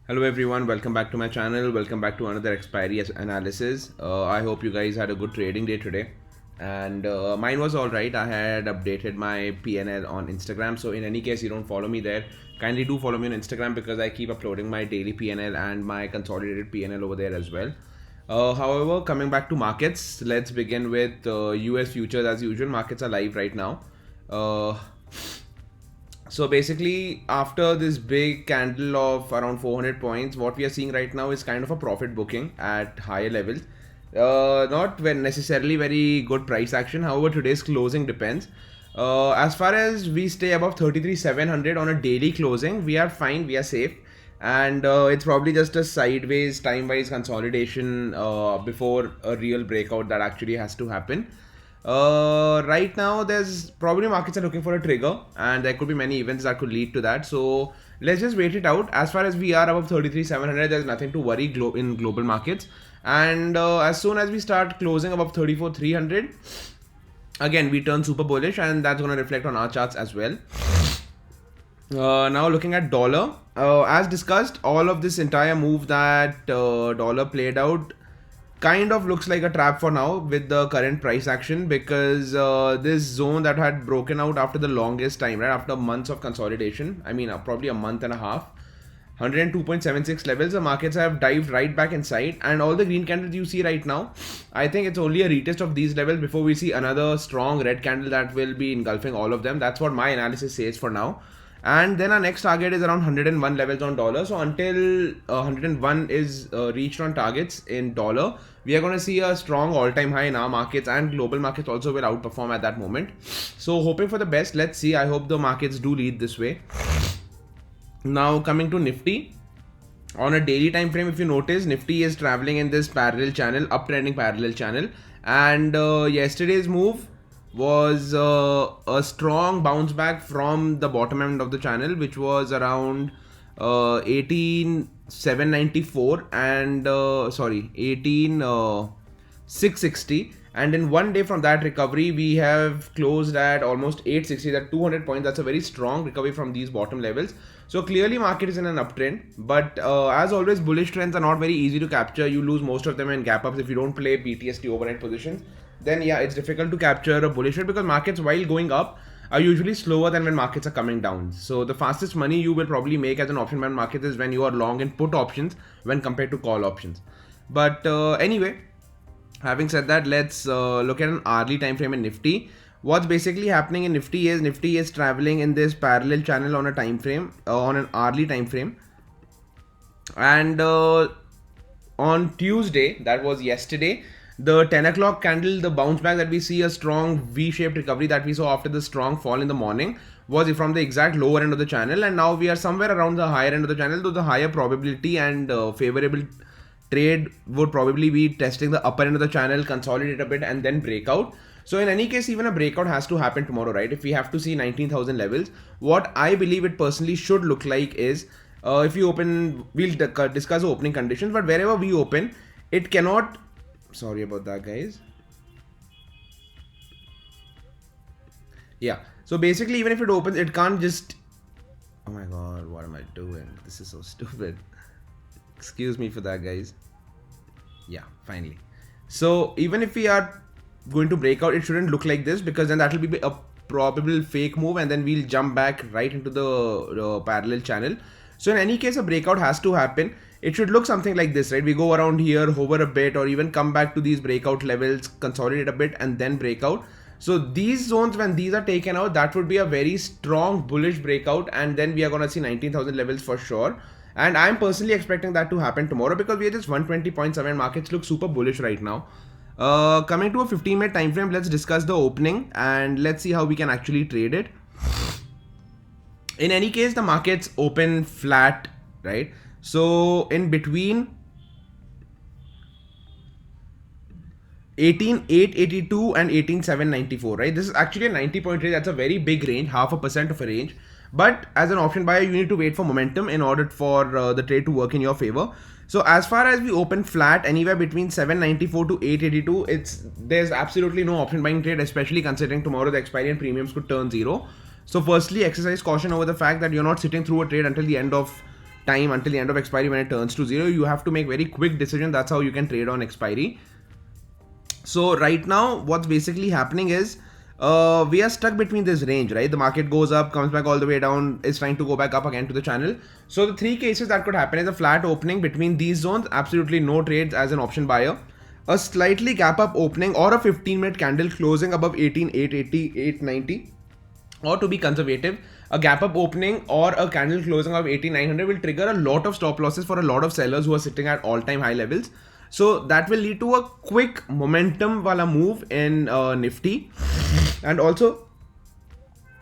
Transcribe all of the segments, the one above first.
Hello everyone, welcome back to my channel. Welcome back to another expiry analysis. I hope you guys had a good trading day today, and mine was all right. I had updated my PNL on Instagram, so in any case you don't follow me there, kindly do follow me on Instagram because I keep uploading my daily PNL and my consolidated PNL over there as well. However, coming back to markets, let's begin with US futures as usual. Markets are live right now. Uh, so basically, after this big candle of around 400 points, what we are seeing right now is kind of a profit booking at higher levels. Not necessarily very good price action. However, today's closing depends. As far as we stay above 33,700 on a daily closing, we are fine, we are safe. And it's probably just a sideways, time-wise consolidation before a real breakout that actually has to happen. Right now, there's probably markets are looking for a trigger, and there could be many events that could lead to that. So let's just wait it out. As far as we are above 33,700, there's nothing to worry in global markets. And as soon as we start closing above 34,300, again we turn super bullish, and that's going to reflect on our charts as well. Now looking at dollar, as discussed, all of this entire move that dollar played out kind of looks like a trap for now with the current price action, because this zone that had broken out after the longest time, right, after months of consolidation, I mean probably a month and a half, 102.76 levels, the markets have dived right back inside, and all the green candles you see right now, I think it's only a retest of these levels before we see another strong red candle that will be engulfing all of them. That's what my analysis says for now. And then our next target is around 101 levels on dollar. So until 101 is reached on targets in dollar, we are going to see a strong all-time high in our markets, and global markets also will outperform at that moment. So hoping for the best. Let's see. I hope the markets do lead this way. Now coming to Nifty. On a daily time frame, if you notice, Nifty is traveling in this parallel channel, uptrending parallel channel. And yesterday's move was a strong bounce back from the bottom end of the channel, which was around 18,794 and 18,660. And in one day from that recovery, we have closed at almost 860, that 200 points. That's a very strong recovery from these bottom levels. So clearly market is in an uptrend, but as always, bullish trends are not very easy to capture. You lose most of them in gap ups if you don't play BTST overnight positions. Then yeah, it's difficult to capture a bullish trend, because markets while going up are usually slower than when markets are coming down. So the fastest money you will probably make as an option man market is when you are long in put options when compared to call options. But anyway, having said that, let's look at an hourly time frame in Nifty. What's basically happening in Nifty is traveling in this parallel channel on a time frame, on an hourly time frame. And on Tuesday, that was yesterday, the 10 o'clock candle, the bounce back that we see, a strong V-shaped recovery that we saw after the strong fall in the morning, was from the exact lower end of the channel, and now we are somewhere around the higher end of the channel, though the higher probability and favorable trade would probably be testing the upper end of the channel, consolidate a bit, and then break out. So in any case, even a breakout has to happen tomorrow, right? If we have to see 19,000 levels, what I believe it personally should look like is, if you open, we'll discuss the opening conditions, but wherever we open, it cannot, sorry about that guys. Yeah, so basically even if it opens, it can't just, oh my god, what am I doing? This is so stupid. Excuse me for that guys. Yeah, finally. So even if we are going to break out, it shouldn't look like this, because then that will be a probable fake move, and then we'll jump back right into the parallel channel. So in any case, a breakout has to happen. It should look something like this, right? We go around here, hover a bit, or even come back to these breakout levels, consolidate a bit, and then break out. So these zones, when these are taken out, that would be a very strong bullish breakout, and then we are going to see 19,000 levels for sure. And I'm personally expecting that to happen tomorrow, because we are just 120 points away and markets look super bullish right now. Coming to a 15-minute time frame, let's discuss the opening and let's see how we can actually trade it. In any case, the markets open flat, right? So in between 18,882 and 18,794, right? This is actually a 90-point range. That's a very big range, 0.5% of a range. But as an option buyer, you need to wait for momentum in order for the trade to work in your favor. So as far as we open flat anywhere between 794 to 882, there's absolutely no option buying trade, especially considering tomorrow the expiry and premiums could turn zero. So firstly, exercise caution over the fact that you're not sitting through a trade until the end of time until the end of expiry when it turns to 0. You have to make very quick decision. That's how you can trade on expiry. So right now, what's basically happening is we are stuck between this range, right? The market goes up, comes back all the way down, is trying to go back up again to the channel. So the three cases that could happen is a flat opening between these zones, absolutely no trades as an option buyer, a slightly gap up opening, or a 15-minute candle closing above 18,880, 890, or to be conservative, a gap up opening or a candle closing of 18,900 will trigger a lot of stop losses for a lot of sellers who are sitting at all-time high levels. So that will lead to a quick momentum wala move in Nifty. And also,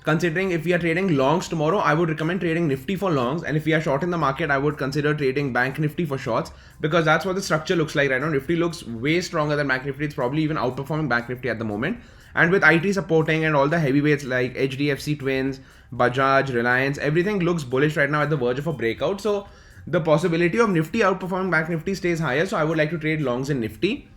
considering if we are trading longs tomorrow, I would recommend trading Nifty for longs. And if we are short in the market, I would consider trading Banknifty for shorts, because that's what the structure looks like right now. Nifty looks way stronger than Banknifty. It's probably even outperforming Banknifty at the moment. And with IT supporting and all the heavyweights like HDFC Twins, Bajaj, Reliance, everything looks bullish right now at the verge of a breakout. So the possibility of Nifty outperforming Banknifty stays higher. So I would like to trade longs in Nifty.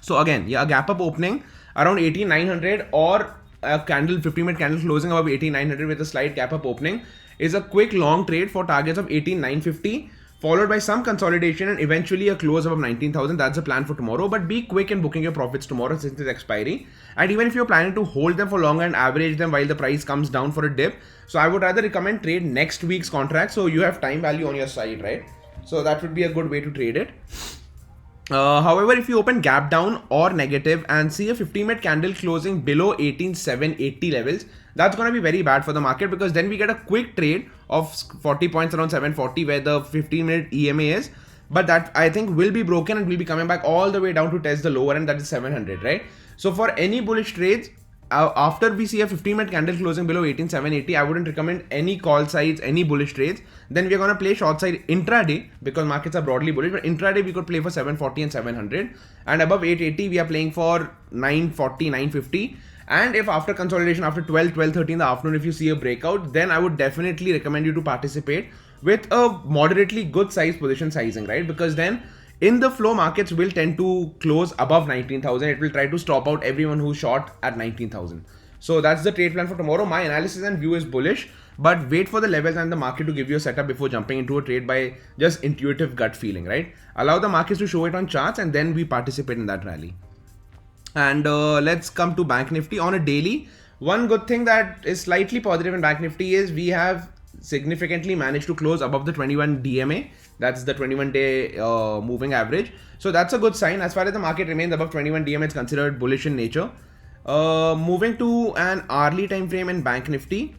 So again, yeah, a gap up opening around 18,900 or a candle, 15-minute candle closing above 18,900 with a slight gap up opening is a quick long trade for targets of 18,950, followed by some consolidation and eventually a close above 19,000. That's the plan for tomorrow. But be quick in booking your profits tomorrow since it's expiry. And even if you're planning to hold them for longer and average them while the price comes down for a dip, so I would rather recommend trade next week's contract, so you have time value on your side, right? So that would be a good way to trade it. However, if you open gap down or negative and see a 15-minute candle closing below 18,780 levels, that's going to be very bad for the market, because then we get a quick trade of 40 points around 740 where the 15-minute EMA is. But that I think will be broken and will be coming back all the way down to test the lower end, that is 700, right? So for any bullish trades, after we see a 15-minute candle closing below 18,780, I wouldn't recommend any call sides, any bullish trades. Then we are going to play short side intraday, because markets are broadly bullish. But intraday we could play for 740 and 700, and above 880 we are playing for 940, 950. And if after consolidation, after 12:30 in the afternoon, if you see a breakout, then I would definitely recommend you to participate with a moderately good size position sizing, right? Because then in the flow, markets will tend to close above 19,000. It will try to stop out everyone who's short at 19,000. So that's the trade plan for tomorrow. My analysis and view is bullish, but wait for the levels and the market to give you a setup before jumping into a trade by just intuitive gut feeling, right? Allow the markets to show it on charts and then we participate in that rally. And let's come to Banknifty on a daily. One good thing that is slightly positive in Banknifty is we have significantly managed to close above the 21 DMA. That's the 21-day moving average. So that's a good sign. As far as the market remains above 21 DMA, it's considered bullish in nature. Moving to an hourly time frame in Banknifty.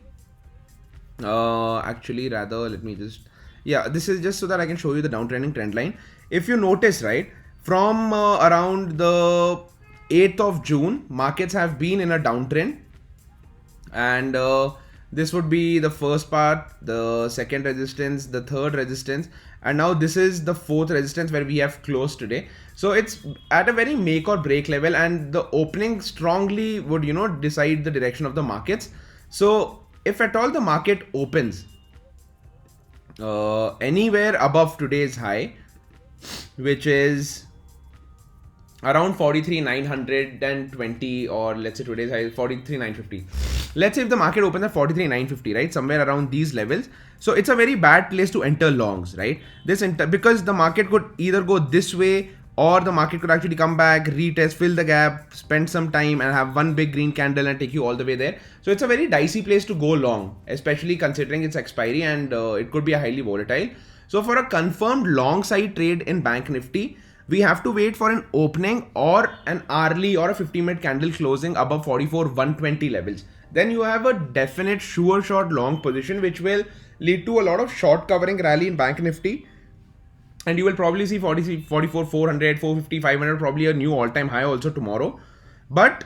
Actually, rather, let me just... Yeah, this is just so that I can show you the downtrending trend line. If you notice, right, from around the 8th of June, markets have been in a downtrend. And this would be the first part, the second resistance, the third resistance, and now this is the fourth resistance where we have closed today. So it's at a very make or break level, and the opening strongly would, you know, decide the direction of the markets. So if at all the market opens anywhere above today's high, which is around 43,920, or let's say today's high is 43,950. Let's say if the market opens at 43,950, right, somewhere around these levels. So it's a very bad place to enter longs, right? Because the market could either go this way, or the market could actually come back, retest, fill the gap, spend some time and have one big green candle and take you all the way there. So it's a very dicey place to go long, especially considering its expiry, and it could be a highly volatile. So for a confirmed long side trade in Banknifty, we have to wait for an opening or an hourly or a 15-minute candle closing above 44,120 levels. Then you have a definite sure shot long position, which will lead to a lot of short covering rally in Banknifty. And you will probably see 44, 400, 450, 500, probably a new all-time high also tomorrow. But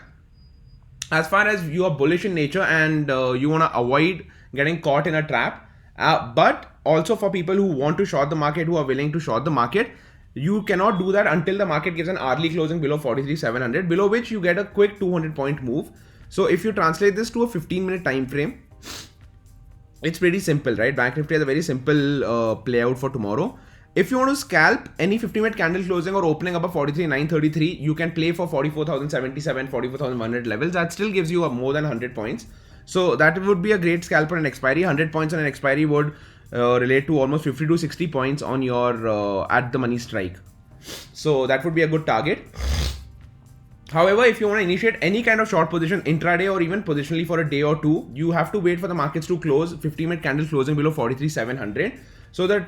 as far as you are bullish in nature and you want to avoid getting caught in a trap, but also for people who want to short the market, who are willing to short the market, you cannot do that until the market gives an hourly closing below 43,700, below which you get a quick 200-point move. So if you translate this to a 15-minute time frame, it's pretty simple, right? Banknifty has a very simple play out for tomorrow. If you want to scalp any 15-minute candle closing or opening above 43,933, you can play for 44,077, 44,100 levels. That still gives you more than 100 points. So that would be a great scalp on an expiry. 100 points on an expiry would relate to almost 50 to 60 points on your at the money strike. So that would be a good target. However, if you want to initiate any kind of short position intraday or even positionally for a day or two, you have to wait for the markets to close 50-minute candle closing below 43,700. So the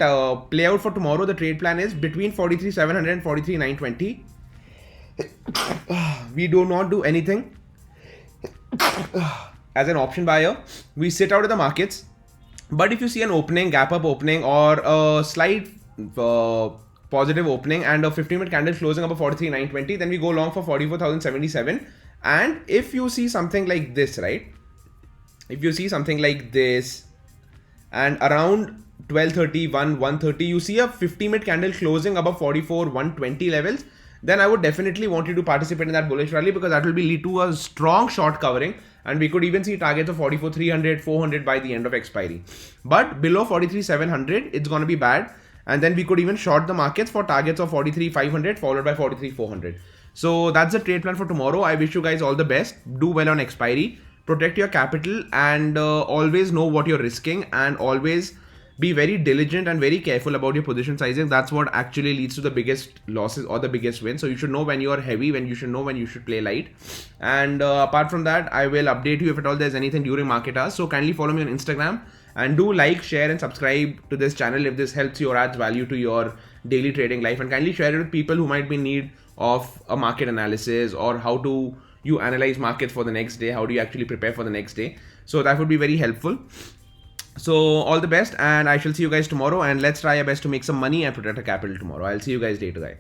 play out for tomorrow, the trade plan is between 43,700 and 43,920. We do not do anything as an option buyer. We sit out of the markets. But if you see an opening, gap up opening, or a slight positive opening and a 15-minute candle closing above 43,920, then we go long for 44,077. And if you see something like this, right? If you see something like this and around 12:31, 1:30, you see a 50-minute candle closing above 44,120 levels, then I would definitely want you to participate in that bullish rally, because that will lead to a strong short covering, and we could even see targets of 44,300, 400 by the end of expiry. But below 43,700, it's going to be bad. And then we could even short the markets for targets of 43,500 followed by 43,400. So that's the trade plan for tomorrow. I wish you guys all the best. Do well on expiry. Protect your capital, and always know what you're risking, and always be very diligent and very careful about your position sizing. That's what actually leads to the biggest losses or the biggest wins. So you should know when you are heavy, when you should know when you should play light. And apart from that, I will update you if at all there's anything during market hours. So kindly follow me on Instagram, and do like, share and subscribe to this channel if this helps you or adds value to your daily trading life. And kindly share it with people who might be in need of a market analysis, or how do you analyze markets for the next day, how do you actually prepare for the next day. So that would be very helpful. So all the best, and I shall see you guys tomorrow, and let's try our best to make some money and protect our capital tomorrow. I'll see you guys day to day.